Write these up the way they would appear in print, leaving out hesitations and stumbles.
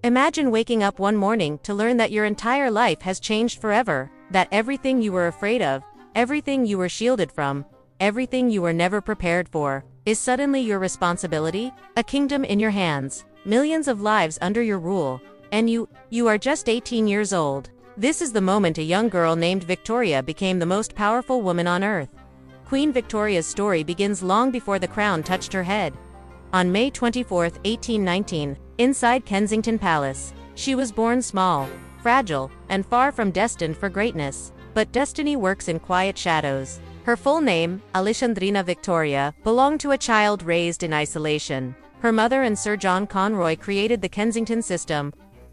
Imagine waking up one morning to learn that your entire life has changed forever, that everything you were afraid of, everything you were shielded from, everything you were never prepared for, is suddenly your responsibility, a kingdom in your hands, millions of lives under your rule, and you are just 18 years old. This is the moment a young girl named Victoria became the most powerful woman on earth. Queen Victoria's story begins long before the crown touched her head. On May 24, 1819, inside Kensington Palace, she was born small, fragile, and far from destined for greatness. But destiny works in quiet shadows. Her full name, Alexandrina Victoria, belonged to a child raised in isolation. Her mother and Sir John Conroy created the Kensington system,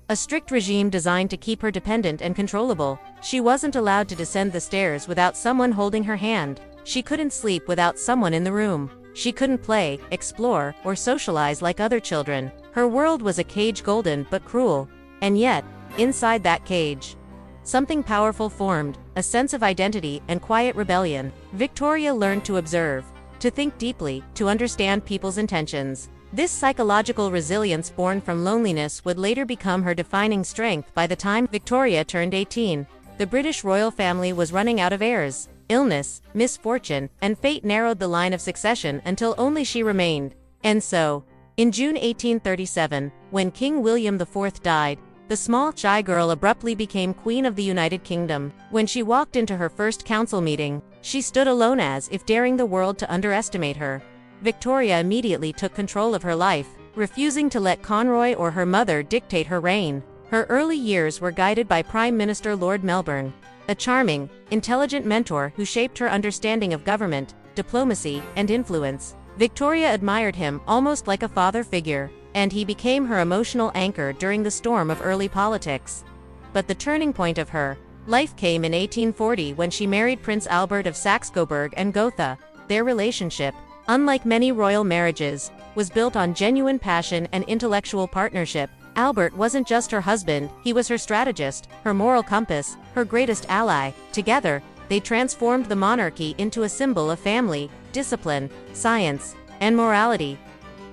a strict regime designed to keep her dependent and controllable. She wasn't allowed to descend the stairs without someone holding her hand. She couldn't sleep without someone in the room. She couldn't play, explore, or socialize like other children. Her world was a cage, golden but cruel. And yet, inside that cage, something powerful formed, a sense of identity and quiet rebellion. Victoria learned to observe, to think deeply, to understand people's intentions. This psychological resilience born from loneliness would later become her defining strength. By the time Victoria turned 18, the British royal family was running out of heirs. Illness, misfortune, and fate narrowed the line of succession until only she remained. And so, in June 1837, when King William IV died, the small, shy girl abruptly became Queen of the United Kingdom. When she walked into her first council meeting, she stood alone as if daring the world to underestimate her. Victoria immediately took control of her life, refusing to let Conroy or her mother dictate her reign. Her early years were guided by Prime Minister Lord Melbourne, a charming, intelligent mentor who shaped her understanding of government, diplomacy, and influence. Victoria admired him almost like a father figure, and he became her emotional anchor during the storm of early politics. But the turning point of her life came in 1840 when she married Prince Albert of Saxe-Coburg and Gotha. Their relationship, unlike many royal marriages, was built on genuine passion and intellectual partnership. Albert wasn't just her husband, he was her strategist, her moral compass, her greatest ally. Together, they transformed the monarchy into a symbol of family, discipline, science, and morality.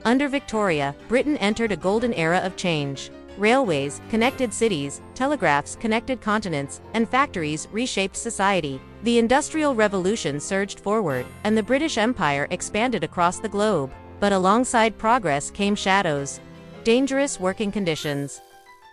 Under Victoria, Britain entered a golden era of change. Railways connected cities, telegraphs connected continents, and factories reshaped society. The Industrial Revolution surged forward, and the British Empire expanded across the globe. But alongside progress came shadows. Dangerous working conditions,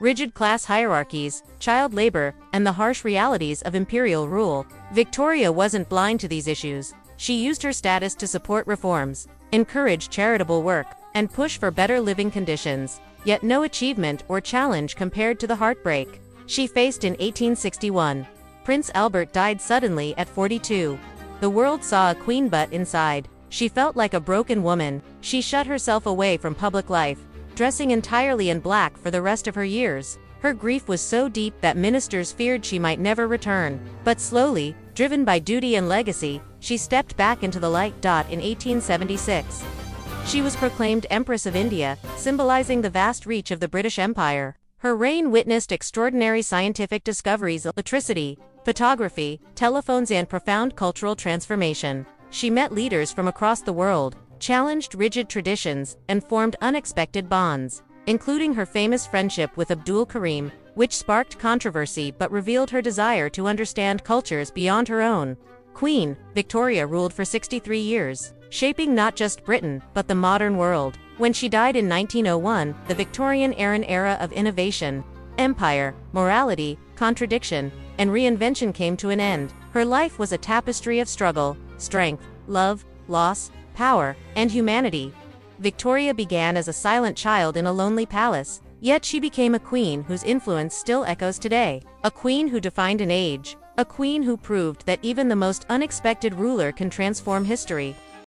rigid class hierarchies, child labor, and the harsh realities of imperial rule. Victoria wasn't blind to these issues. She used her status to support reforms, encourage charitable work, and push for better living conditions. Yet no achievement or challenge compared to the heartbreak she faced in 1861. Prince Albert died suddenly at 42. The world saw a queen, but inside, she felt like a broken woman. She shut herself away from public life, dressing entirely in black for the rest of her years. Her grief was so deep that ministers feared she might never return. But slowly, driven by duty and legacy, she stepped back into the light. In 1876, she was proclaimed Empress of India, symbolizing the vast reach of the British Empire. Her reign witnessed extraordinary scientific discoveries, electricity, photography, telephones, and profound cultural transformation. She met leaders from across the world, challenged rigid traditions, and formed unexpected bonds, including her famous friendship with Abdul Karim, which sparked controversy but revealed her desire to understand cultures beyond her own. Queen Victoria ruled for 63 years, shaping not just Britain, but the modern world. When she died in 1901, the Victorian era, an era of innovation, empire, morality, contradiction, and reinvention came to an end. Her life was a tapestry of struggle, strength, love, loss, power, and humanity. Victoria began as a silent child in a lonely palace, yet she became a queen whose influence still echoes today. A queen who defined an age, a queen who proved that even the most unexpected ruler can transform history.